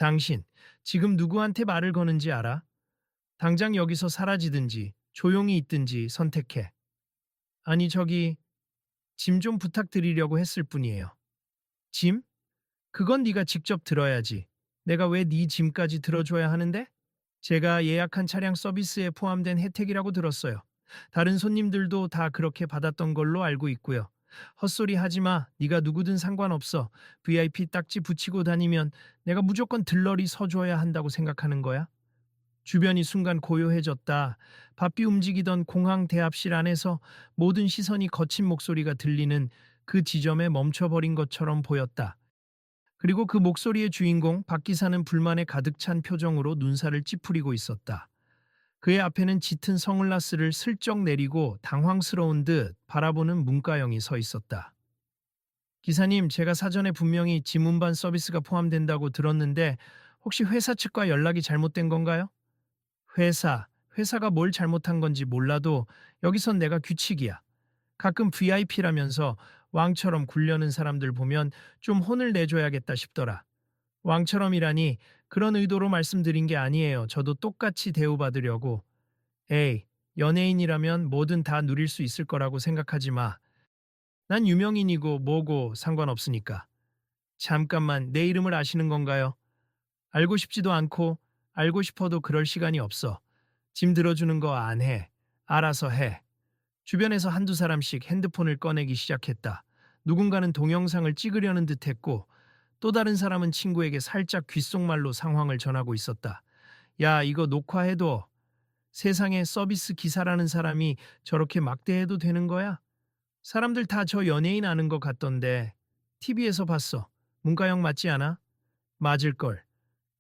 당신, 지금 누구한테 말을 거는지 알아? 당장 여기서 사라지든지 조용히 있든지 선택해. 아니, 저기, 짐 좀 부탁드리려고 했을 뿐이에요. 짐? 그건 네가 직접 들어야지. 내가 왜 네 짐까지 들어줘야 하는데? 제가 예약한 차량 서비스에 포함된 혜택이라고 들었어요. 다른 손님들도 다 그렇게 받았던 걸로 알고 있고요. 헛소리 하지 마. 네가 누구든 상관없어. VIP 딱지 붙이고 다니면 내가 무조건 들러리 서줘야 한다고 생각하는 거야? 주변이 순간 고요해졌다. 바삐 움직이던 공항 대합실 안에서 모든 시선이 거친 목소리가 들리는 그 지점에 멈춰버린 것처럼 보였다. 그리고 그 목소리의 주인공 박 기사는 불만에 가득 찬 표정으로 눈살을 찌푸리고 있었다. 그의 앞에는 짙은 선글라스를 슬쩍 내리고 당황스러운 듯 바라보는 문가영이 서 있었다. 기사님, 제가 사전에 분명히 짐 운반 서비스가 포함된다고 들었는데 혹시 회사 측과 연락이 잘못된 건가요? 회사가 뭘 잘못한 건지 몰라도 여기선 내가 규칙이야. 가끔 VIP라면서 왕처럼 굴려는 사람들 보면 좀 혼을 내줘야겠다 싶더라. 왕처럼이라니 그런 의도로 말씀드린 게 아니에요. 저도 똑같이 대우받으려고. 에이, 연예인이라면 뭐든 다 누릴 수 있을 거라고 생각하지 마. 난 유명인이고 뭐고 상관없으니까. 잠깐만, 내 이름을 아시는 건가요? 알고 싶지도 않고 알고 싶어도 그럴 시간이 없어. 짐 들어주는 거 안 해. 알아서 해. 주변에서 한두 사람씩 핸드폰을 꺼내기 시작했다. 누군가는 동영상을 찍으려는 듯 했고 또 다른 사람은 친구에게 살짝 귓속말로 상황을 전하고 있었다. 야, 이거 녹화해둬. 세상에 서비스 기사라는 사람이 저렇게 막대해도 되는 거야? 사람들 다 저 연예인 아는 것 같던데. TV에서 봤어. 문가영 맞지 않아? 맞을걸.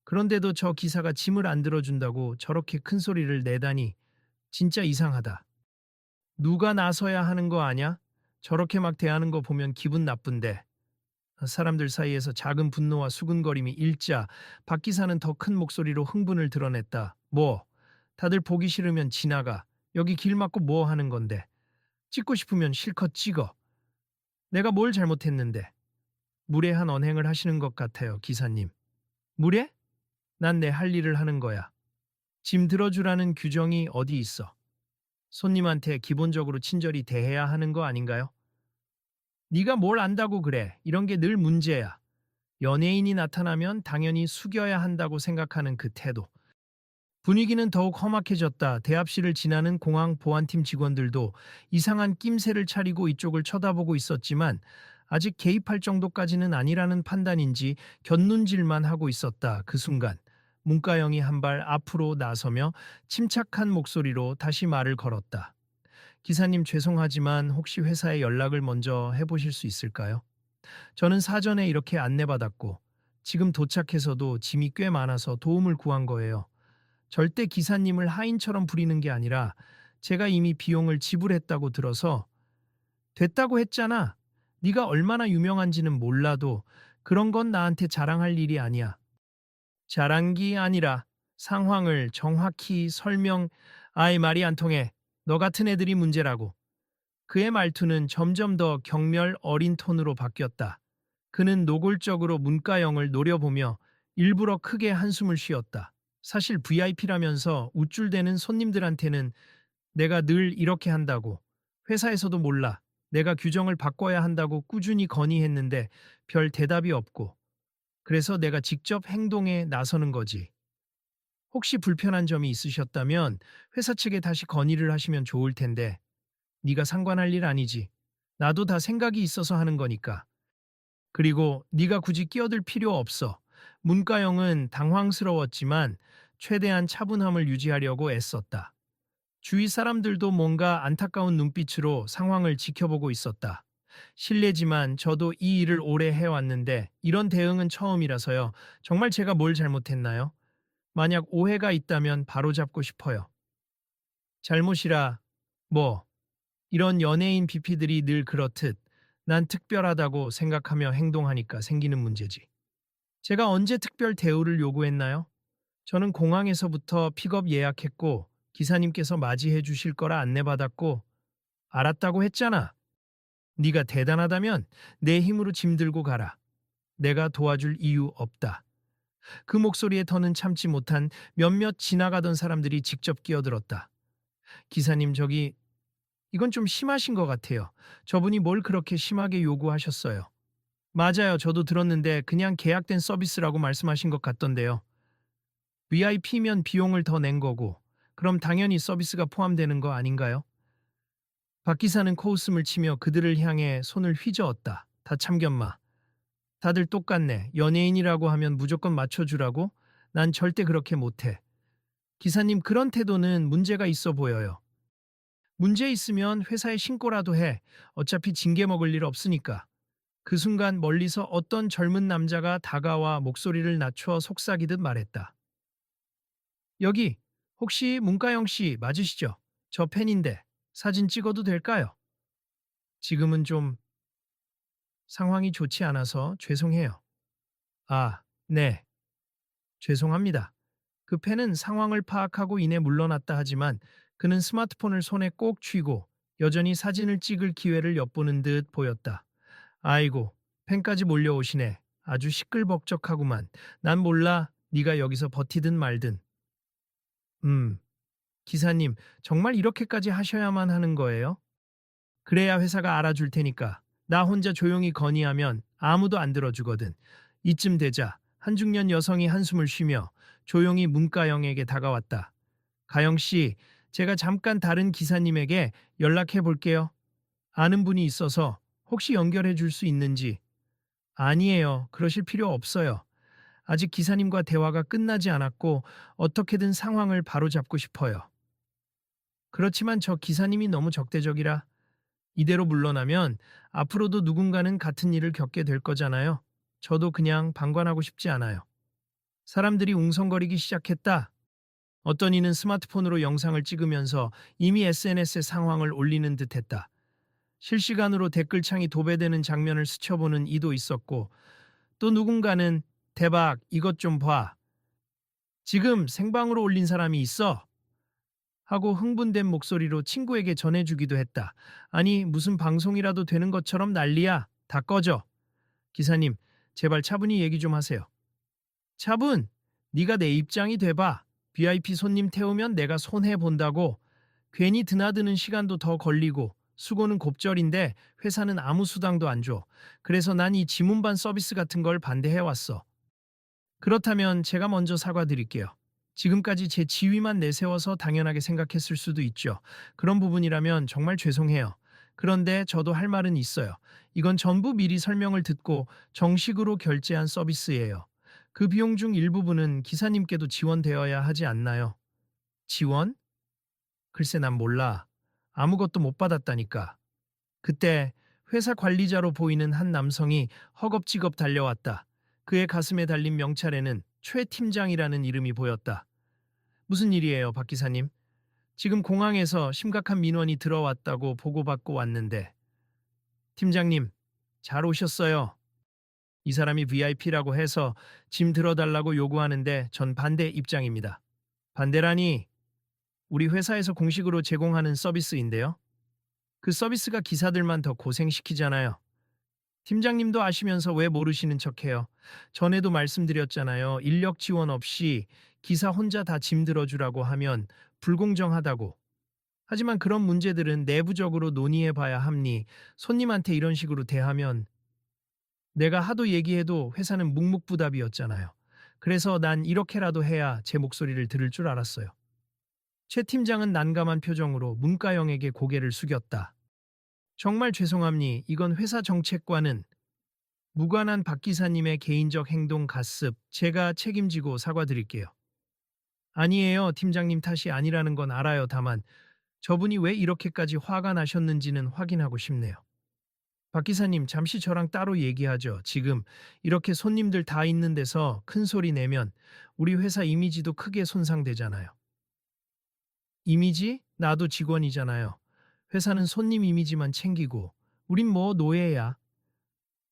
그런데도 저 기사가 짐을 안 들어준다고 저렇게 큰 소리를 내다니 진짜 이상하다. 누가 나서야 하는 거 아냐? 저렇게 막 대하는 거 보면 기분 나쁜데. 사람들 사이에서 작은 분노와 수근거림이 일자 박 기사는 더 큰 목소리로 흥분을 드러냈다. 뭐? 다들 보기 싫으면 지나가. 여기 길 막고 뭐 하는 건데. 찍고 싶으면 실컷 찍어. 내가 뭘 잘못했는데. 무례한 언행을 하시는 것 같아요, 기사님. 무례? 난 내 할 일을 하는 거야. 짐 들어주라는 규정이 어디 있어? 손님한테 기본적으로 친절히 대해야 하는 거 아닌가요? 네가 뭘 안다고 그래. 이런 게 늘 문제야. 연예인이 나타나면 당연히 숙여야 한다고 생각하는 그 태도. 분위기는 더욱 험악해졌다. 대합실을 지나는 공항 보안팀 직원들도 이상한 낌새를 차리고 이쪽을 쳐다보고 있었지만 아직 개입할 정도까지는 아니라는 판단인지 곁눈질만 하고 있었다. 그 순간 문가영이 한 발 앞으로 나서며 침착한 목소리로 다시 말을 걸었다. 기사님, 죄송하지만 혹시 회사에 연락을 먼저 해보실 수 있을까요? 저는 사전에 이렇게 안내받았고 지금 도착해서도 짐이 꽤 많아서 도움을 구한 거예요. 절대 기사님을 하인처럼 부리는 게 아니라 제가 이미 비용을 지불했다고 들어서. 됐다고 했잖아. 네가 얼마나 유명한지는 몰라도 그런 건 나한테 자랑할 일이 아니야. 자랑기 아니라 상황을 정확히 설명. 아이, 말이 안 통해. 너 같은 애들이 문제라고. 그의 말투는 점점 더 경멸 어린 톤으로 바뀌었다. 그는 노골적으로 문가영을 노려보며 일부러 크게 한숨을 쉬었다. 사실 VIP라면서 우쭐대는 손님들한테는 내가 늘 이렇게 한다고. 회사에서도 몰라. 내가 규정을 바꿔야 한다고 꾸준히 건의했는데 별 대답이 없고. 그래서 내가 직접 행동에 나서는 거지. 혹시 불편한 점이 있으셨다면 회사 측에 다시 건의를 하시면 좋을 텐데. 네가 상관할 일 아니지. 나도 다 생각이 있어서 하는 거니까. 그리고 네가 굳이 끼어들 필요 없어. 문가영은 당황스러웠지만 최대한 차분함을 유지하려고 애썼다. 주위 사람들도 뭔가 안타까운 눈빛으로 상황을 지켜보고 있었다. 실례지만 저도 이 일을 오래 해왔는데 이런 대응은 처음이라서요. 정말 제가 뭘 잘못했나요? 만약 오해가 있다면 바로잡고 싶어요. 잘못이라. 뭐, 이런 연예인 BP들이 늘 그렇듯 난 특별하다고 생각하며 행동하니까 생기는 문제지. 제가 언제 특별 대우를 요구했나요? 저는 공항에서부터 픽업 예약했고 기사님께서 맞이해 주실 거라 안내받았고 알았다고 했잖아. 네가 대단하다면 내 힘으로 짐 들고 가라. 내가 도와줄 이유 없다. 그 목소리에 더는 참지 못한 몇몇 지나가던 사람들이 직접 끼어들었다. 기사님, 이건 좀 심하신 것 같아요. 저분이 뭘 그렇게 심하게 요구하셨어요? 맞아요. 저도 들었는데 그냥 계약된 서비스라고 말씀하신 것 같던데요. VIP면 비용을 더 낸 거고, 그럼 당연히 서비스가 포함되는 거 아닌가요? 박 기사는 코웃음을 치며 그들을 향해 손을 휘저었다. 다 참견마. 다들 똑같네. 연예인이라고 하면 무조건 맞춰주라고? 난 절대 그렇게 못해. 기사님, 그런 태도는 문제가 있어 보여요. 문제 있으면 회사에 신고라도 해. 어차피 징계 먹을 일 없으니까. 그 순간 멀리서 어떤 젊은 남자가 다가와 목소리를 낮춰 속삭이듯 말했다. 여기, 혹시 문가영 씨 맞으시죠? 저 팬인데 사진 찍어도 될까요? 지금은 좀 상황이 좋지 않아서 죄송해요. 아, 네. 죄송합니다. 그 팬은 상황을 파악하고 이내 물러났다 하지만 그는 스마트폰을 손에 꼭 쥐고 여전히 사진을 찍을 기회를 엿보는 듯 보였다. 아이고, 팬까지 몰려오시네. 아주 시끌벅적하구만. 난 몰라. 네가 여기서 버티든 말든. 음, 기사님, 정말 이렇게까지 하셔야만 하는 거예요? 그래야 회사가 알아줄 테니까. 나 혼자 조용히 건의하면 아무도 안 들어주거든. 이쯤 되자 한중년 여성이 한숨을 쉬며 조용히 문가영에게 다가왔다. 가영 씨, 제가 잠깐 다른 기사님에게 연락해 볼게요. 아는 분이 있어서 혹시 연결해 줄 수 있는지. 아니에요. 그러실 필요 없어요. 아직 기사님과 대화가 끝나지 않았고 어떻게든 상황을 바로잡고 싶어요. 그렇지만 저 기사님이 너무 적대적이라 이대로 물러나면 앞으로도 누군가는 같은 일을 겪게 될 거잖아요. 저도 그냥 방관하고 싶지 않아요. 사람들이 웅성거리기 시작했다. 어떤 이는 스마트폰으로 영상을 찍으면서 이미 SNS에 상황을 올리는 듯 했다. 실시간으로 댓글창이 도배되는 장면을 스쳐보는 이도 있었고, 또 누군가는 대박, 이것 좀 봐. 지금 생방으로 올린 사람이 있어. 하고 흥분된 목소리로 친구에게 전해주기도 했다. 아니, 무슨 방송이라도 되는 것처럼 난리야. 다 꺼져. 기사님, 제발 차분히 얘기 좀 하세요. 차분, 네가 내 입장이 돼봐. VIP 손님 태우면 내가 손해본다고. 괜히 드나드는 시간도 더 걸리고 수고는 곱절인데 회사는 아무 수당도 안 줘. 그래서 난 이 지문반 서비스 같은 걸 반대해왔어. 그렇다면 제가 먼저 사과드릴게요. 지금까지 제 지위만 내세워서 당연하게 생각했을 수도 있죠. 그런 부분이라면 정말 죄송해요. 그런데 저도 할 말은 있어요. 이건 전부 미리 설명을 듣고 정식으로 결제한 서비스예요. 그 비용 중 일부분은 기사님께도 지원되어야 하지 않나요? 지원? 글쎄 난 몰라. 아무것도 못 받았다니까. 그때 회사 관리자로 보이는 한 남성이 허겁지겁 달려왔다. 그의 가슴에 달린 명찰에는 최 팀장이라는 이름이 보였다. 무슨 일이에요, 박 기사님? 지금 공항에서 심각한 민원이 들어왔다고 보고받고 왔는데. 팀장님, 잘 오셨어요. 이 사람이 VIP라고 해서 짐 들어달라고 요구하는데 전 반대 입장입니다. 반대라니, 우리 회사에서 공식으로 제공하는 서비스인데요. 그 서비스가 기사들만 더 고생시키잖아요. 팀장님도 아시면서 왜 모르시는 척해요? 전에도 말씀드렸잖아요. 인력 지원 없이 기사 혼자 다 짐 들어주라고 하면 불공정하다고. 하지만 그런 문제들은 내부적으로 논의해 봐야 합니. 손님한테 이런 식으로 대하면 내가 하도 얘기해도 회사는 묵묵부답이었잖아요. 그래서 난 이렇게라도 해야 제 목소리를 들을 줄 알았어요. 최 팀장은 난감한 표정으로 문가영에게 고개를 숙였다. 정말 죄송합니. 이건 회사 정책과는 무관한 박 기사님의 개인적 행동 가습. 제가 책임지고 사과드릴게요. 아니에요. 팀장님 탓이 아니라는 건 알아요. 다만 저분이 왜 이렇게까지 화가 나셨는지는 확인하고 싶네요. 박 기사님, 잠시 저랑 따로 얘기하죠. 지금 이렇게 손님들 다 있는 데서 큰 소리 내면 우리 회사 이미지도 크게 손상되잖아요. 이미지? 나도 직원이잖아요. 회사는 손님 이미지만 챙기고 우린 뭐 노예야.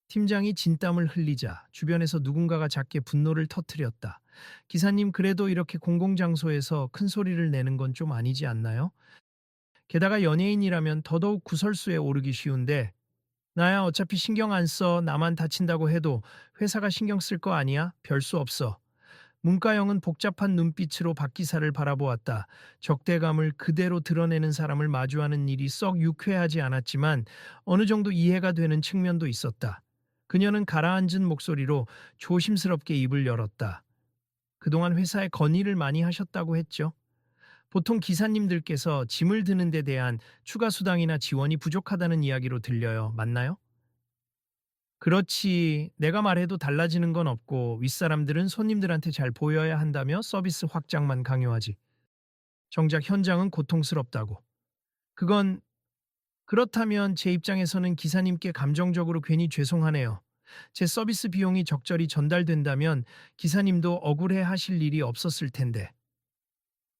팀장이 진땀을 흘리자 주변에서 누군가가 작게 분노를 터뜨렸다. 기사님, 그래도 이렇게 공공장소에서 큰 소리를 내는 건 좀 아니지 않나요? 게다가 연예인이라면 더더욱 구설수에 오르기 쉬운데, 나야 어차피 신경 안 써. 나만 다친다고 해도 회사가 신경 쓸 거 아니야? 별 수 없어. 문가영은 복잡한 눈빛으로 박 기사를 바라보았다. 적대감을 그대로 드러내는 사람을 마주하는 일이 썩 유쾌하지 않았지만 어느 정도 이해가 되는 측면도 있었다. 그녀는 가라앉은 목소리로 조심스럽게 입을 열었다. 그동안 회사에 건의를 많이 하셨다고 했죠. 보통 기사님들께서 짐을 드는 데 대한 추가 수당이나 지원이 부족하다는 이야기로 들려요. 맞나요? 그렇지. 내가 말해도 달라지는 건 없고 윗사람들은 손님들한테 잘 보여야 한다며 서비스 확장만 강요하지. 정작 현장은 고통스럽다고. 그건 그렇다면 제 입장에서는 기사님께 감정적으로 괜히 죄송하네요. 제 서비스 비용이 적절히 전달된다면 기사님도 억울해 하실 일이 없었을 텐데.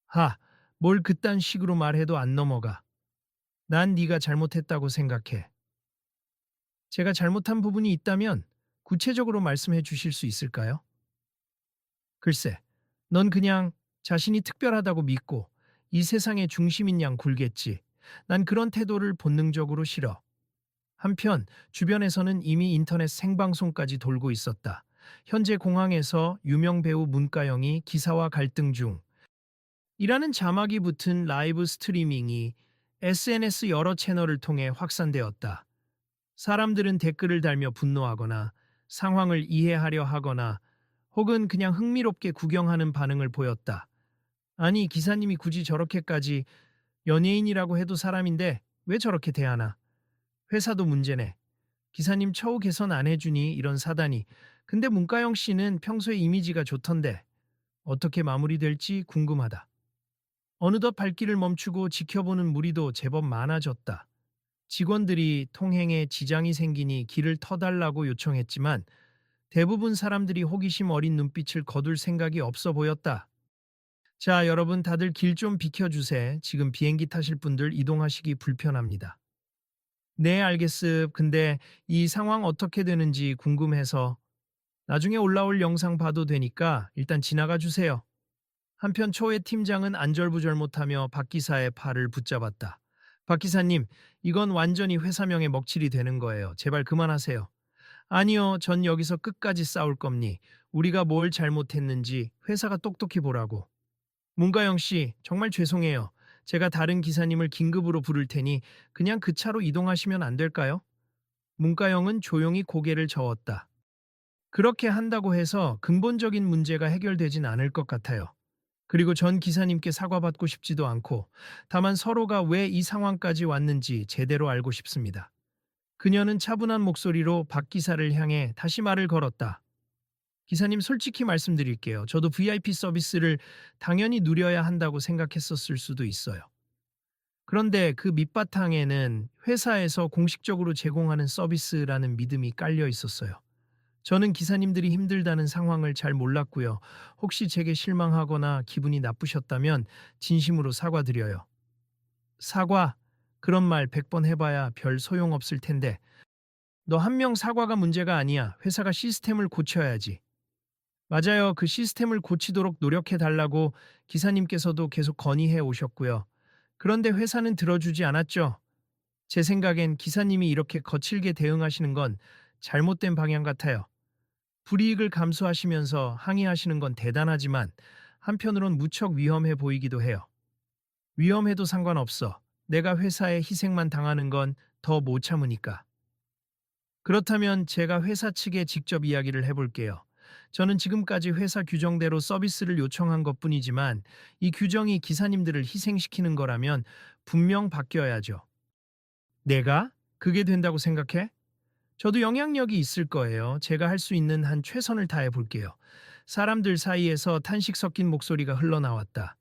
하, 뭘 그딴 식으로 말해도 안 넘어가. 난 네가 잘못했다고 생각해. 제가 잘못한 부분이 있다면 구체적으로 말씀해 주실 수 있을까요? 글쎄, 넌 그냥 자신이 특별하다고 믿고 이 세상의 중심인 양 굴겠지. 난 그런 태도를 본능적으로 싫어. 한편 주변에서는 이미 인터넷 생방송까지 돌고 있었다. 현재 공항에서 유명 배우 문가영이 기사와 갈등 중 이라는 자막이 붙은 라이브 스트리밍이 SNS 여러 채널을 통해 확산되었다. 사람들은 댓글을 달며 분노하거나 상황을 이해하려 하거나 혹은 그냥 흥미롭게 구경하는 반응을 보였다. 아니, 기사님이 굳이 저렇게까지 연예인이라고 해도 사람인데 왜 저렇게 대하나? 회사도 문제네. 기사님 처우 개선 안 해주니 이런 사단이. 근데 문가영 씨는 평소에 이미지가 좋던데 어떻게 마무리될지 궁금하다. 어느덧 발길을 멈추고 지켜보는 무리도 제법 많아졌다. 직원들이 통행에 지장이 생기니 길을 터달라고 요청했지만 대부분 사람들이 호기심 어린 눈빛을 거둘 생각이 없어 보였다. 자, 여러분 다들 길 좀 비켜주세. 지금 비행기 타실 분들 이동하시기 불편합니다. 네, 알겠습. 근데 이 상황 어떻게 되는지 궁금해서 나중에 올라올 영상 봐도 되니까 일단 지나가 주세요. 한편 초회 팀장은 안절부절 못하며 박 기사의 팔을 붙잡았다. 박 기사님, 이건 완전히 회사명에 먹칠이 되는 거예요. 제발 그만하세요. 아니요, 전 여기서 끝까지 싸울 겁니. 우리가 뭘 잘못했는지 회사가 똑똑히 보라고. 문가영 씨, 정말 죄송해요. 제가 다른 기사님을 긴급으로 부를 테니 그냥 그 차로 이동하시면 안 될까요? 문가영은 조용히 고개를 저었다. 그렇게 한다고 해서 근본적인 문제가 해결되진 않을 것 같아요. 그리고 전 기사님께 사과받고 싶지도 않고, 다만 서로가 왜 이 상황까지 왔는지 제대로 알고 싶습니다. 그녀는 차분한 목소리로 박 기사를 향해 다시 말을 걸었다. 기사님, 솔직히 말씀드릴게요. 저도 VIP 서비스를 당연히 누려야 한다고 생각했었을 수도 있어요. 그런데 그 밑바탕에는 회사에서 공식적으로 제공하는 서비스라는 믿음이 깔려 있었어요. 저는 기사님들이 힘들다는 상황을 잘 몰랐고요. 혹시 제게 실망하거나 기분이 나쁘셨다면 진심으로 사과드려요. 사과? 그런 말 100번 해봐야 별 소용없을 텐데. 너 한 명 사과가 문제가 아니야. 회사가 시스템을 고쳐야지. 맞아요. 그 시스템을 고치도록 노력해 달라고 기사님께서도 계속 건의해 오셨고요. 그런데 회사는 들어주지 않았죠. 제 생각엔 기사님이 이렇게 거칠게 대응하시는 건 잘못된 방향 같아요. 불이익을 감수하시면서 항의하시는 건 대단하지만 한편으론 무척 위험해 보이기도 해요. 위험해도 상관없어. 내가 회사에 희생만 당하는 건 더 못 참으니까. 그렇다면 제가 회사 측에 직접 이야기를 해볼게요. 저는 지금까지 회사 규정대로 서비스를 요청한 것뿐이지만 이 규정이 기사님들을 희생시키는 거라면 분명 바뀌어야죠. 내가? 그게 된다고 생각해? 저도 영향력이 있을 거예요. 제가 할 수 있는 한 최선을 다해 볼게요. 사람들 사이에서 탄식 섞인 목소리가 흘러나왔다.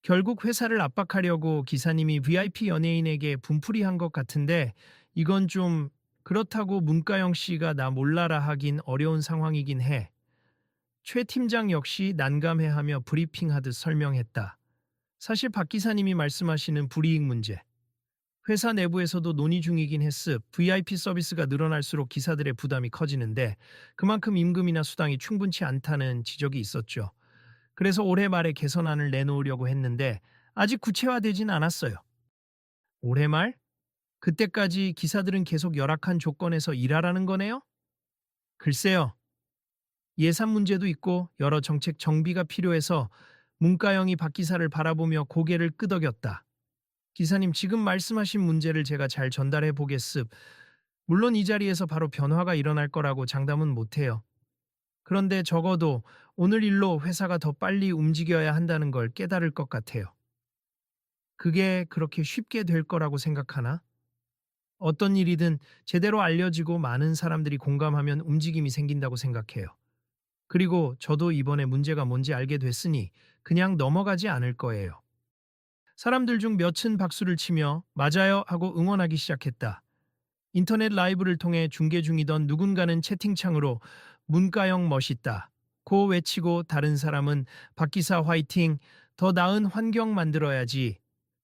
결국 회사를 압박하려고 기사님이 VIP 연예인에게 분풀이한 것 같은데 이건 좀 그렇다고 문가영 씨가 나 몰라라 하긴 어려운 상황이긴 해. 최 팀장 역시 난감해하며 브리핑하듯 설명했다. 사실 박 기사님이 말씀하시는 불이익 문제. 회사 내부에서도 논의 중이긴 했습. VIP 서비스가 늘어날수록 기사들의 부담이 커지는데 그만큼 임금이나 수당이 충분치 않다는 지적이 있었죠. 그래서 올해 말에 개선안을 내놓으려고 했는데 아직 구체화되진 않았어요. 올해 말? 그때까지 기사들은 계속 열악한 조건에서 일하라는 거네요? 글쎄요. 예산 문제도 있고 여러 정책 정비가 필요해서 문가영이 박 기사를 바라보며 고개를 끄덕였다. 기사님, 지금 말씀하신 문제를 제가 잘 전달해 보겠습. 물론 이 자리에서 바로 변화가 일어날 거라고 장담은 못해요. 그런데 적어도 오늘 일로 회사가 더 빨리 움직여야 한다는 걸 깨달을 것 같아요. 그게 그렇게 쉽게 될 거라고 생각하나? 어떤 일이든 제대로 알려지고 많은 사람들이 공감하면 움직임이 생긴다고 생각해요. 그리고 저도 이번에 문제가 뭔지 알게 됐으니 그냥 넘어가지 않을 거예요. 사람들 중 몇은 박수를 치며 맞아요 하고 응원하기 시작했다. 인터넷 라이브를 통해 중계 중이던 누군가는 채팅창으로 문가영 멋있다 고 외치고, 다른 사람은 박 기사 화이팅, 더 나은 환경 만들어야지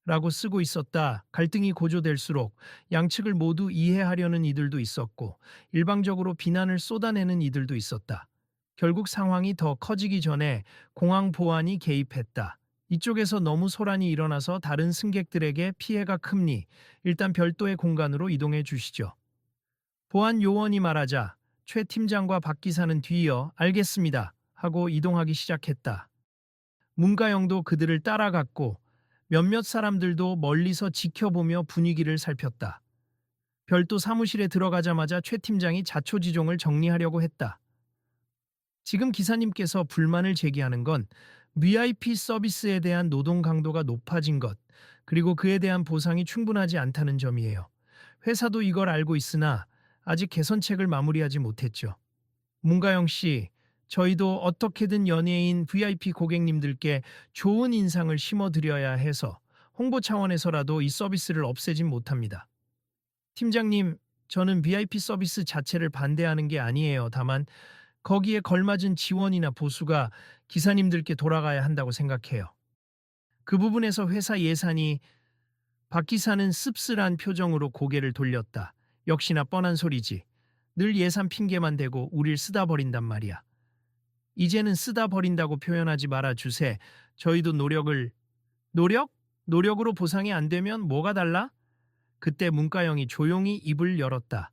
라고 쓰고 있었다. 갈등이 고조될수록 양측을 모두 이해하려는 이들도 있었고 일방적으로 비난을 쏟아내는 이들도 있었다. 결국 상황이 더 커지기 전에 공항 보안이 개입했다. 이쪽에서 너무 소란이 일어나서 다른 승객들에게 피해가 큽니. 일단 별도의 공간으로 이동해 주시죠. 보안 요원이 말하자 최 팀장과 박 기사는 뒤이어 알겠습니다 하고 이동하기 시작했다. 문가영도 그들을 따라갔고 몇몇 사람들도 멀리서 지켜보며 분위기를 살폈다. 별도 사무실에 들어가자마자 최 팀장이 자초지종을 정리하려고 했다. 지금 기사님께서 불만을 제기하는 건 VIP 서비스에 대한 노동 강도가 높아진 것, 그리고 그에 대한 보상이 충분하지 않다는 점이에요. 회사도 이걸 알고 있으나 아직 개선책을 마무리하지 못했죠. 문가영 씨, 저희도 어떻게든 연예인 VIP 고객님들께 좋은 인상을 심어드려야 해서 홍보 차원에서라도 이 서비스를 없애진 못합니다. 팀장님, 저는 VIP 서비스 자체를 반대하는 게 아니에요. 다만 거기에 걸맞은 지원이나 보수가 기사님들께 돌아가야 한다고 생각해요. 그 부분에서 회사 예산이. 박 기사는 씁쓸한 표정으로 고개를 돌렸다. 역시나 뻔한 소리지. 늘 예산 핑계만 대고 우릴 쓰다 버린단 말이야. 이제는 쓰다 버린다고 표현하지 말아 주세. 저희도 노력? 노력으로 보상이 안 되면 뭐가 달라? 그때 문가영이 조용히 입을 열었다.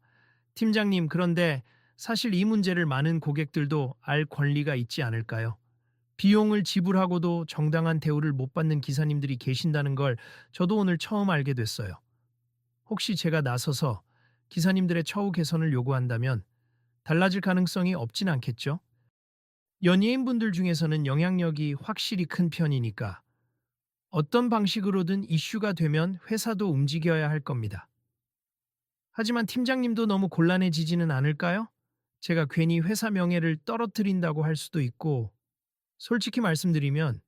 팀장님, 그런데 사실 이 문제를 많은 고객들도 알 권리가 있지 않을까요? 비용을 지불하고도 정당한 대우를 못 받는 기사님들이 계신다는 걸 저도 오늘 처음 알게 됐어요. 혹시 제가 나서서 기사님들의 처우 개선을 요구한다면 달라질 가능성이 없진 않겠죠? 연예인분들 중에서는 영향력이 확실히 큰 편이니까 어떤 방식으로든 이슈가 되면 회사도 움직여야 할 겁니다. 하지만 팀장님도 너무 곤란해지지는 않을까요? 제가 괜히 회사 명예를 떨어뜨린다고 할 수도 있고, 솔직히 말씀드리면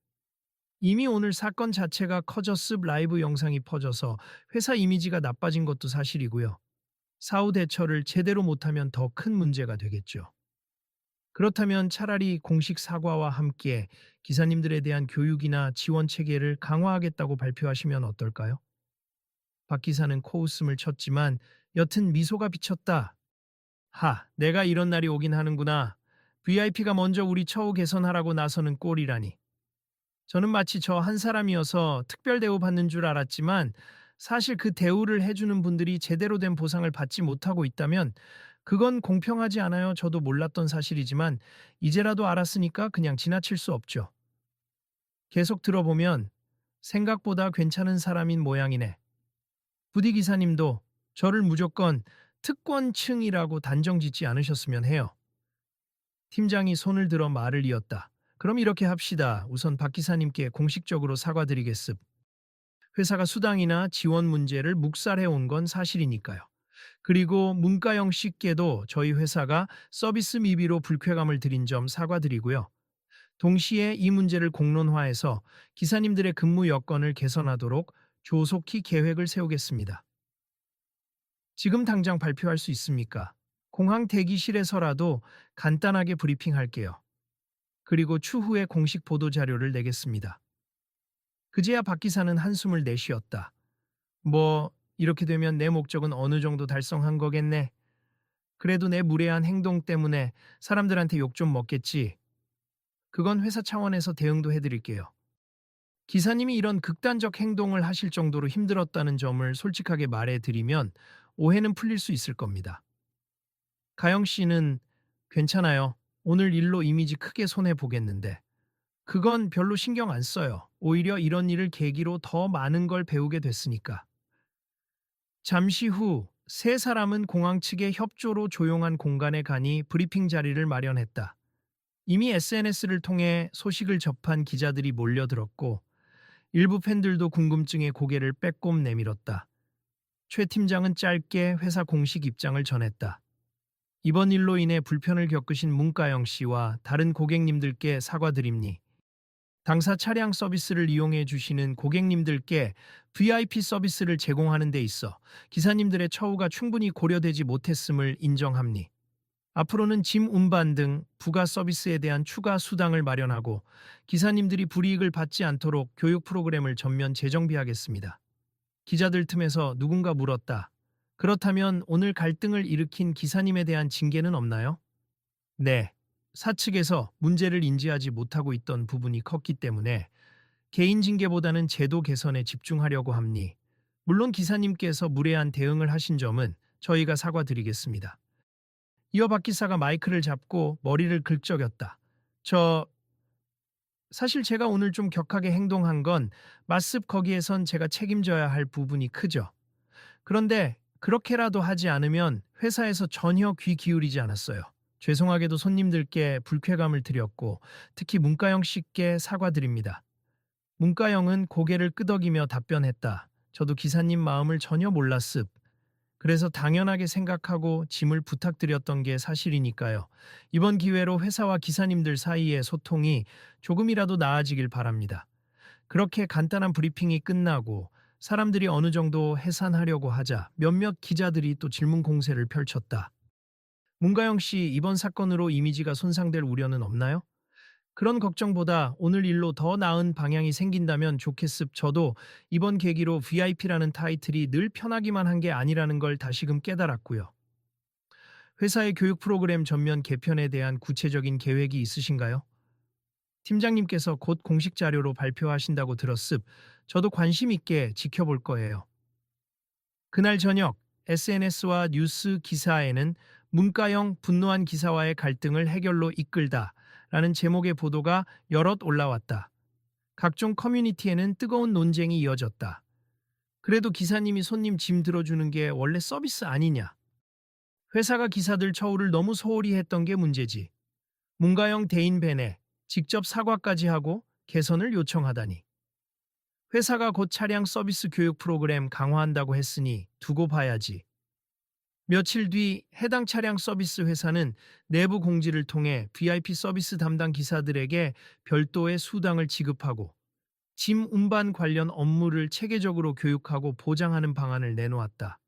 이미 오늘 사건 자체가 커져습 라이브 영상이 퍼져서 회사 이미지가 나빠진 것도 사실이고요. 사후 대처를 제대로 못하면 더 큰 문제가 되겠죠. 그렇다면 차라리 공식 사과와 함께 기사님들에 대한 교육이나 지원 체계를 강화하겠다고 발표하시면 어떨까요? 박 기사는 코웃음을 쳤지만 여튼 미소가 비쳤다. 내가 이런 날이 오긴 하는구나. VIP가 먼저 우리 처우 개선하라고 나서는 꼴이라니. 저는 마치 저 한 사람이어서 특별 대우 받는 줄 알았지만 사실 그 대우를 해주는 분들이 제대로 된 보상을 받지 못하고 있다면 그건 공평하지 않아요. 저도 몰랐던 사실이지만 이제라도 알았으니까 그냥 지나칠 수 없죠. 계속 들어보면 생각보다 괜찮은 사람인 모양이네. 부디 기사님도 저를 무조건 특권층이라고 단정 짓지 않으셨으면 해요. 팀장이 손을 들어 말을 이었다. 그럼 이렇게 합시다. 우선 박 기사님께 공식적으로 사과드리겠습. 회사가 수당이나 지원 문제를 묵살해 온 건 사실이니까요. 그리고 문가영 씨께도 저희 회사가 서비스 미비로 불쾌감을 드린 점 사과드리고요. 동시에 이 문제를 공론화해서 기사님들의 근무 여건을 개선하도록 조속히 계획을 세우겠습니다. 지금 당장 발표할 수 있습니까? 공항 대기실에서라도 간단하게 브리핑할게요. 그리고 추후에 공식 보도 자료를 내겠습니다. 그제야 박 기사는 한숨을 내쉬었다. 이렇게 되면 내 목적은 어느 정도 달성한 거겠네. 그래도 내 무례한 행동 때문에 사람들한테 욕 좀 먹겠지. 그건 회사 차원에서 대응도 해드릴게요. 기사님이 이런 극단적 행동을 하실 정도로 힘들었다는 점을 솔직하게 말해드리면 오해는 풀릴 수 있을 겁니다. 가영 씨는 괜찮아요. 오늘 일로 이미지 크게 손해보겠는데. 그건 별로 신경 안 써요. 오히려 이런 일을 계기로 더 많은 걸 배우게 됐으니까. 잠시 후 세 사람은 공항 측의 협조로 조용한 공간에 가니 브리핑 자리를 마련했다. 이미 SNS를 통해 소식을 접한 기자들이 몰려들었고 일부 팬들도 궁금증에 고개를 빼꼼 내밀었다. 최 팀장은 짧게 회사 공식 입장을 전했다. 이번 일로 인해 불편을 겪으신 문가영 씨와 다른 고객님들께 사과드립니. 당사 차량 서비스를 이용해 주시는 고객님들께 VIP 서비스를 제공하는 데 있어 기사님들의 처우가 충분히 고려되지 못했음을 인정합니. 앞으로는 짐 운반 등 부가 서비스에 대한 추가 수당을 마련하고 기사님들이 불이익을 받지 않도록 교육 프로그램을 전면 재정비하겠습니다. 기자들 틈에서 누군가 물었다. 그렇다면 오늘 갈등을 일으킨 기사님에 대한 징계는 없나요? 네. 사측에서 문제를 인지하지 못하고 있던 부분이 컸기 때문에 개인 징계보다는 제도 개선에 집중하려고 합니. 물론 기사님께서 무례한 대응을 하신 점은 저희가 사과드리겠습니다. 이어 박 기사가 마이크를 잡고 머리를 긁적였다. 사실 제가 오늘 좀 격하게 행동한 건 맞습 거기에선 제가 책임져야 할 부분이 크죠. 그런데 그렇게라도 하지 않으면 회사에서 전혀 귀 기울이지 않았어요. 죄송하게도 손님들께 불쾌감을 드렸고 특히 문가영 씨께 사과드립니다. 문가영은 고개를 끄덕이며 답변했다. 저도 기사님 마음을 전혀 몰랐습. 그래서 당연하게 생각하고 짐을 부탁드렸던 게 사실이니까요. 이번 기회로 회사와 기사님들 사이의 소통이 조금이라도 나아지길 바랍니다. 그렇게 간단한 브리핑이 끝나고 사람들이 어느 정도 해산하려고 하자 몇몇 기자들이 또 질문 공세를 펼쳤다. 문가영 씨, 이번 사건으로 이미지가 손상될 우려는 없나요? 그런 걱정보다 오늘 일로 더 나은 방향이 생긴다면 좋겠습. 저도 이번 계기로 VIP라는 타이틀이 늘 편하기만 한 게 아니라는 걸 다시금 깨달았고요. 회사의 교육 프로그램 전면 개편에 대한 구체적인 계획이 있으신가요? 팀장님께서 곧 공식 자료로 발표하신다고 들었습. 저도 관심 있게 지켜볼 거예요. 그날 저녁 SNS와 뉴스 기사에는 문가영 분노한 기사와의 갈등을 해결로 이끌다 라는 제목의 보도가 여럿 올라왔다. 각종 커뮤니티에는 뜨거운 논쟁이 이어졌다. 그래도 기사님이 손님 짐 들어주는 게 원래 서비스 아니냐? 회사가 기사들 처우를 너무 소홀히 했던 게 문제지. 문가영 대인배네 직접 사과까지 하고 개선을 요청하다니. 회사가 곧 차량 서비스 교육 프로그램 강화한다고 했으니 두고 봐야지. 며칠 뒤 해당 차량 서비스 회사는 내부 공지를 통해 VIP 서비스 담당 기사들에게 별도의 수당을 지급하고 짐 운반 관련 업무를 체계적으로 교육하고 보장하는 방안을 내놓았다.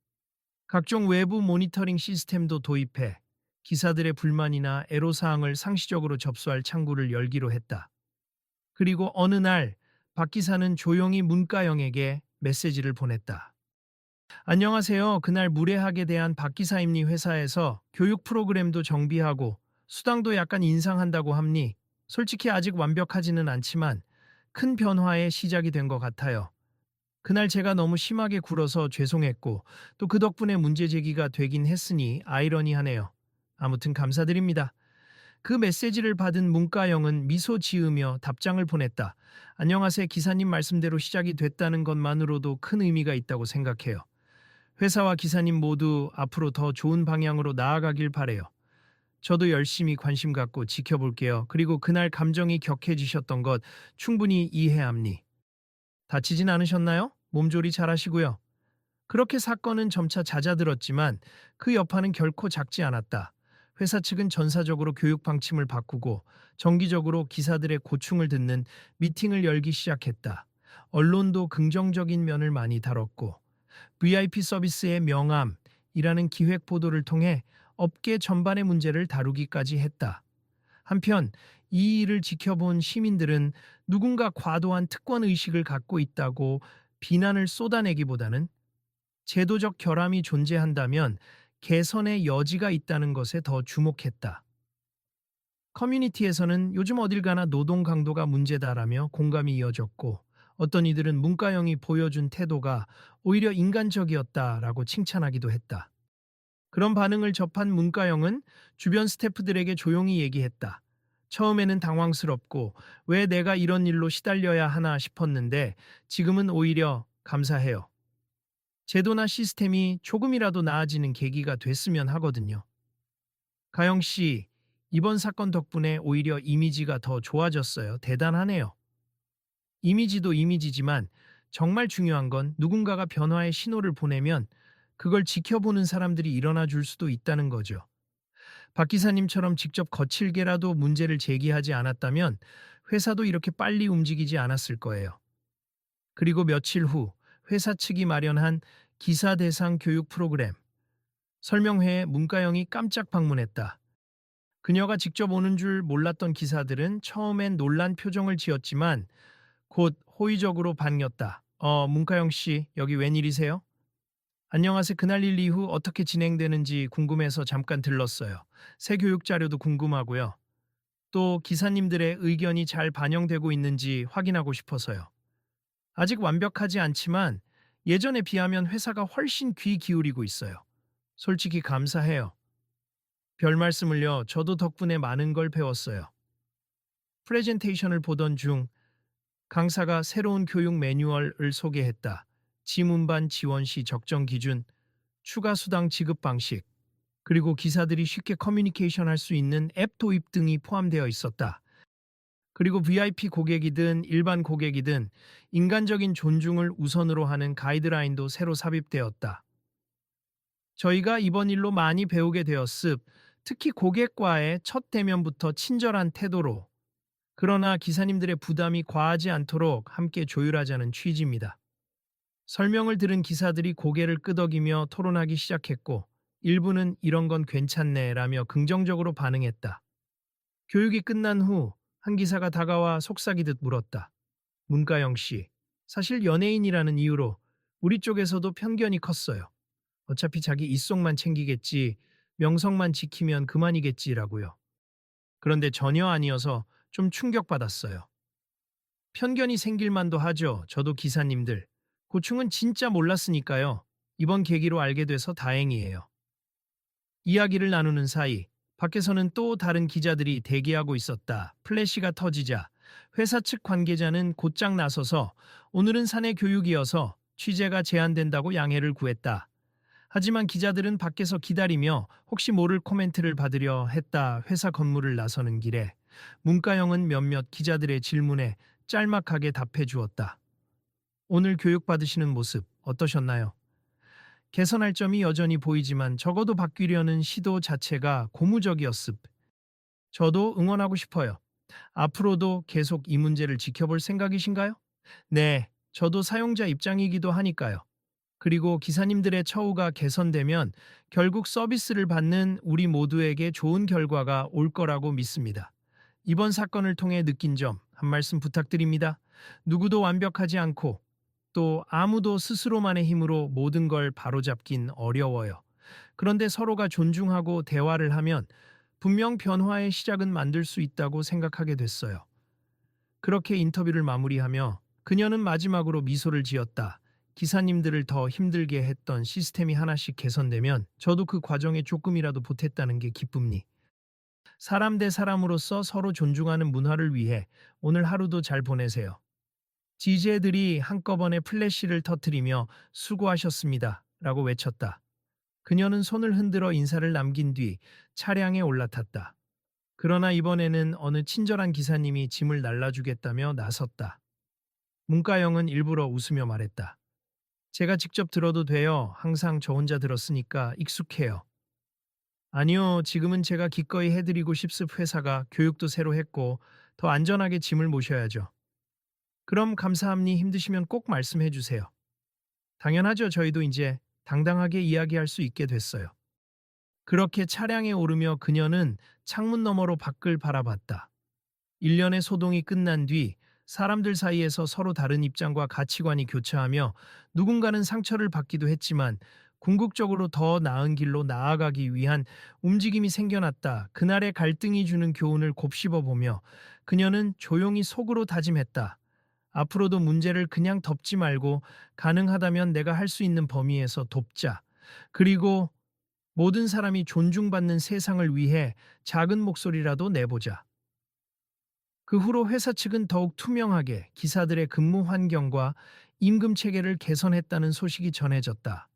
각종 외부 모니터링 시스템도 도입해 기사들의 불만이나 애로사항을 상시적으로 접수할 창구를 열기로 했다. 그리고 어느 날 박 기사는 조용히 문가영에게 메시지를 보냈다. 안녕하세요. 그날 무례하게 대한 박 기사임니 회사에서 교육 프로그램도 정비하고 수당도 약간 인상한다고 합니. 솔직히 아직 완벽하지는 않지만 큰 변화의 시작이 된 것 같아요. 그날 제가 너무 심하게 굴어서 죄송했고 또 그 덕분에 문제 제기가 되긴 했으니 아이러니하네요. 아무튼 감사드립니다. 그 메시지를 받은 문가영은 미소 지으며 답장을 보냈다. 안녕하세요. 기사님 말씀대로 시작이 됐다는 것만으로도 큰 의미가 있다고 생각해요. 회사와 기사님 모두 앞으로 더 좋은 방향으로 나아가길 바래요. 저도 열심히 관심 갖고 지켜볼게요. 그리고 그날 감정이 격해지셨던 것 충분히 이해합니. 다치진 않으셨나요? 몸조리 잘하시고요. 그렇게 사건은 점차 잦아들었지만 그 여파는 결코 작지 않았다. 회사 측은 전사적으로 교육 방침을 바꾸고 정기적으로 기사들의 고충을 듣는 미팅을 열기 시작했다. 언론도 긍정적인 면을 많이 다뤘고 VIP 서비스의 명암이라는 기획 보도를 통해 업계 전반의 문제를 다루기까지 했다. 한편 이 일을 지켜본 시민들은 누군가 과도한 특권 의식을 갖고 있다고 비난을 쏟아내기보다는 제도적 결함이 존재한다면 개선의 여지가 있다는 것에 더 주목했다. 커뮤니티에서는 요즘 어딜 가나 노동 강도가 문제다라며 공감이 이어졌고 어떤 이들은 문가영이 보여준 태도가 오히려 인간적이었다라고 칭찬하기도 했다. 그런 반응을 접한 문과영은 주변 스태프들에게 조용히 얘기했다. 처음에는 당황스럽고 왜 내가 이런 일로 시달려야 하나 싶었는데 지금은 오히려 감사해요. 제도나 시스템이 조금이라도 나아지는 계기가 됐으면 하거든요. 가영 씨, 이번 사건 덕분에 오히려 이미지가 더 좋아졌어요. 대단하네요. 이미지도 이미지지만 정말 중요한 건 누군가가 변화의 신호를 보내면 그걸 지켜보는 사람들이 일어나 줄 수도 있다는 거죠. 박 기사님처럼 직접 거칠게라도 문제를 제기하지 않았다면 회사도 이렇게 빨리 움직이지 않았을 거예요. 그리고 며칠 후 회사 측이 마련한 기사 대상 교육 프로그램 설명회에 문가영이 깜짝 방문했다. 그녀가 직접 오는 줄 몰랐던 기사들은 처음엔 놀란 표정을 지었지만 곧 호의적으로 반겼다. 문가영 씨, 여기 웬일이세요? 안녕하세요. 그날 일 이후 어떻게 진행되는지 궁금해서 잠깐 들렀어요. 새 교육 자료도 궁금하고요. 또 기사님들의 의견이 잘 반영되고 있는지 확인하고 싶어서요. 아직 완벽하지 않지만 예전에 비하면 회사가 훨씬 귀 기울이고 있어요. 솔직히 감사해요. 별 말씀을요. 저도 덕분에 많은 걸 배웠어요. 프레젠테이션을 보던 중 강사가 새로운 교육 매뉴얼을 소개했다. 지문반 지원 시 적정 기준, 추가 수당 지급 방식, 그리고 기사들이 쉽게 커뮤니케이션 할 수 있는 앱 도입 등이 포함되어 있었다. 그리고 VIP 고객이든 일반 고객이든 인간적인 존중을 우선으로 하는 가이드라인도 새로 삽입되었다. 저희가 이번 일로 많이 배우게 되었습. 특히 고객과의 첫 대면부터 친절한 태도로. 그러나 기사님들의 부담이 과하지 않도록 함께 조율하자는 취지입니다. 설명을 들은 기사들이 고개를 끄덕이며 토론하기 시작했고 일부는 이런 건 괜찮네 라며 긍정적으로 반응했다. 교육이 끝난 후 한 기사가 다가와 속삭이듯 물었다. 문가영 씨, 사실 연예인이라는 이유로 우리 쪽에서도 편견이 컸어요. 어차피 자기 입속만 챙기겠지, 명성만 지키면 그만이겠지라고요. 그런데 전혀 아니어서 좀 충격받았어요. 편견이 생길 만도 하죠. 저도 기사님들. 고충은 진짜 몰랐으니까요. 이번 계기로 알게 돼서 다행이에요. 이야기를 나누는 사이 밖에서는 또 다른 기자들이 대기하고 있었다. 플래시가 터지자 회사 측 관계자는 곧장 나서서 오늘은 사내 교육이어서 취재가 제한된다고 양해를 구했다. 하지만 기자들은 밖에서 기다리며 혹시 모를 코멘트를 받으려 했다. 회사 건물을 나서는 길에 문가영은 몇몇 기자들의 질문에 짤막하게 답해 주었다. 오늘 교육받으시는 모습 어떠셨나요? 개선할 점이 여전히 보이지만 적어도 바뀌려는 시도 자체가 고무적이었습. 저도 응원하고 싶어요. 앞으로도 계속 이 문제를 지켜볼 생각이신가요? 네, 저도 사용자 입장이기도 하니까요. 그리고 기사님들의 처우가 개선되면 결국 서비스를 받는 우리 모두에게 좋은 결과가 올 거라고 믿습니다. 이번 사건을 통해 느낀 점 한 말씀 부탁드립니다. 누구도 완벽하지 않고 또 아무도 스스로만의 힘으로 모든 걸 바로잡긴 어려워요. 그런데 서로가 존중하고 대화를 하면 분명 변화의 시작은 만들 수 있다고 생각하게 됐어요. 그렇게 인터뷰를 마무리하며 그녀는 마지막으로 미소를 지었다. 기사님들을 더 힘들게 했던 시스템이 하나씩 개선되면 저도 그 과정에 조금이라도 보탰다는 게 기쁨니. 사람 대 사람으로서 서로 존중하는 문화를 위해 오늘 하루도 잘 보내세요. 지지애들이 한꺼번에 플래시를 터뜨리며 수고하셨습니다. 라고 외쳤다. 그녀는 손을 흔들어 인사를 남긴 뒤 차량에 올라탔다. 그러나 이번에는 어느 친절한 기사님이 짐을 날라주겠다며 나섰다. 문가영은 일부러 웃으며 말했다. 제가 직접 들어도 돼요. 항상 저 혼자 들었으니까 익숙해요. 아니요, 지금은 제가 기꺼이 해드리고 싶습. 회사가 교육도 새로 했고 더 안전하게 짐을 모셔야죠. 그럼 감사합니. 힘드시면 꼭 말씀해 주세요. 당연하죠. 저희도 이제 당당하게 이야기할 수 있게 됐어요. 그렇게 차량에 오르며 그녀는 창문 너머로 밖을 바라봤다. 1년의 소동이 끝난 뒤 사람들 사이에서 서로 다른 입장과 가치관이 교차하며 누군가는 상처를 받기도 했지만 궁극적으로 더 나은 길로 나아가기 위한 움직임이 생겨났다. 그날의 갈등이 주는 교훈을 곱씹어 보며 그녀는 조용히 속으로 다짐했다. 앞으로도 문제를 그냥 덮지 말고 가능하다면 내가 할 수 있는 범위에서 돕자. 그리고 모든 사람이 존중받는 세상을 위해 작은 목소리라도 내보자. 그 후로 회사 측은 더욱 투명하게 기사들의 근무 환경과 임금 체계를 개선했다는 소식이 전해졌다.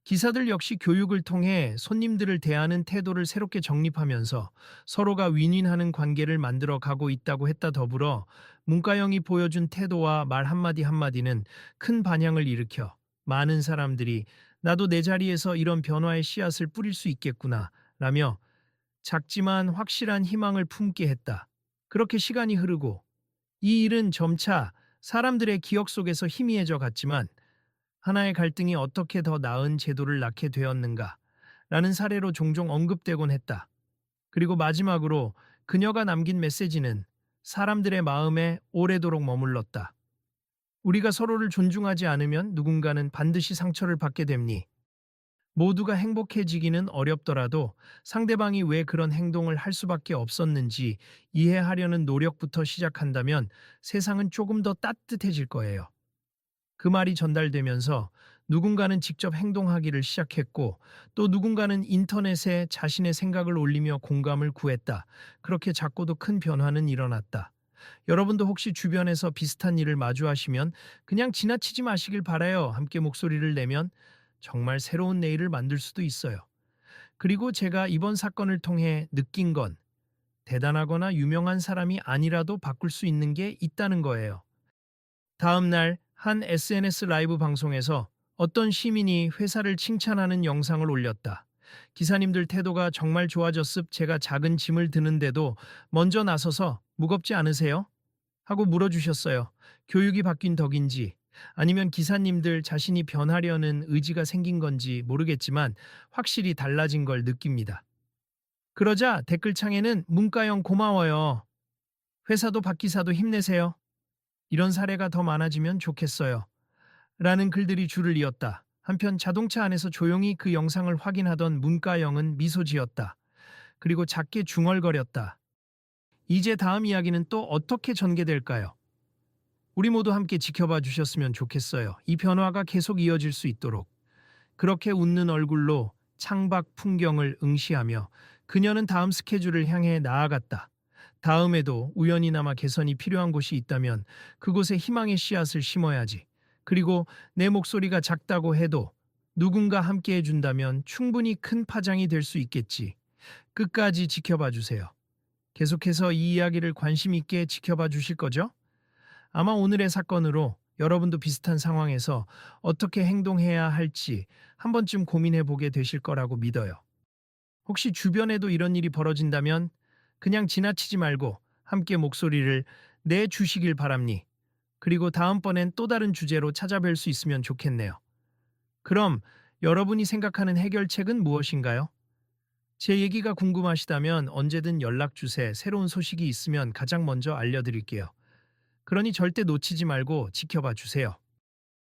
기사들 역시 교육을 통해 손님들을 대하는 태도를 새롭게 정립하면서 서로가 윈윈하는 관계를 만들어 가고 있다고 했다. 더불어 문가영이 보여준 태도와 말 한마디 한마디는 큰 반향을 일으켜 많은 사람들이 나도 내 자리에서 이런 변화의 씨앗을 뿌릴 수 있겠구나 라며 작지만 확실한 희망을 품게 했다. 그렇게 시간이 흐르고 이 일은 점차 사람들의 기억 속에서 희미해져 갔지만 하나의 갈등이 어떻게 더 나은 제도를 낳게 되었는가 라는 사례로 종종 언급되곤 했다. 그리고 마지막으로 그녀가 남긴 메시지는 사람들의 마음에 오래도록 머물렀다. 우리가 서로를 존중하지 않으면 누군가는 반드시 상처를 받게 됩니. 모두가 행복해지기는 어렵더라도 상대방이 왜 그런 행동을 할 수밖에 없었는지 이해하려는 노력부터 시작한다면 세상은 조금 더 따뜻해질 거예요. 그 말이 전달되면서 누군가는 직접 행동하기를 시작했고 또 누군가는 인터넷에 자신의 생각을 올리며 공감을 구했다. 그렇게 작고도 큰 변화는 일어났다. 여러분도 혹시 주변에서 비슷한 일을 마주하시면 그냥 지나치지 마시길 바라요. 함께 목소리를 내면 정말 새로운 내일을 만들 수도 있어요. 그리고 제가 이번 사건을 통해 느낀 건 대단하거나 유명한 사람이 아니라도 바꿀 수 있는 게 있다는 거예요. 다음 날 한 SNS 라이브 방송에서 어떤 시민이 회사를 칭찬하는 영상을 올렸다. 기사님들 태도가 정말 좋아졌습. 제가 작은 짐을 드는데도 먼저 나서서 무겁지 않으세요? 하고 물어주셨어요. 교육이 바뀐 덕인지 아니면 기사님들 자신이 변하려는 의지가 생긴 건지 모르겠지만 확실히 달라진 걸 느낍니다. 그러자 댓글창에는 문가영 고마워요. 회사도 박 기사도 힘내세요. 이런 사례가 더 많아지면 좋겠어요. 라는 글들이 줄을 이었다. 한편 자동차 안에서 조용히 그 영상을 확인하던 문가영은 미소 지었다. 그리고 작게 중얼거렸다. 이제 다음 이야기는 또 어떻게 전개될까요? 우리 모두 함께 지켜봐 주셨으면 좋겠어요. 이 변화가 계속 이어질 수 있도록. 그렇게 웃는 얼굴로 창밖 풍경을 응시하며 그녀는 다음 스케줄을 향해 나아갔다. 다음에도 우연히나마 개선이 필요한 곳이 있다면 그곳에 희망의 씨앗을 심어야지. 그리고 내 목소리가 작다고 해도 누군가 함께 해준다면 충분히 큰 파장이 될 수 있겠지. 끝까지 지켜봐 주세요. 계속해서 이 이야기를 관심 있게 지켜봐 주실 거죠? 아마 오늘의 사건으로 여러분도 비슷한 상황에서 어떻게 행동해야 할지 한 번쯤 고민해 보게 되실 거라고 믿어요. 혹시 주변에도 이런 일이 벌어진다면 그냥 지나치지 말고 함께 목소리를 내주시길 바랍니. 그리고 다음번엔 또 다른 주제로 찾아뵐 수 있으면 좋겠네요. 그럼 여러분이 생각하는 해결책은 무엇인가요? 제 얘기가 궁금하시다면 언제든 연락 주세요. 새로운 소식이 있으면 가장 먼저 알려드릴게요. 그러니 절대 놓치지 말고 지켜봐 주세요.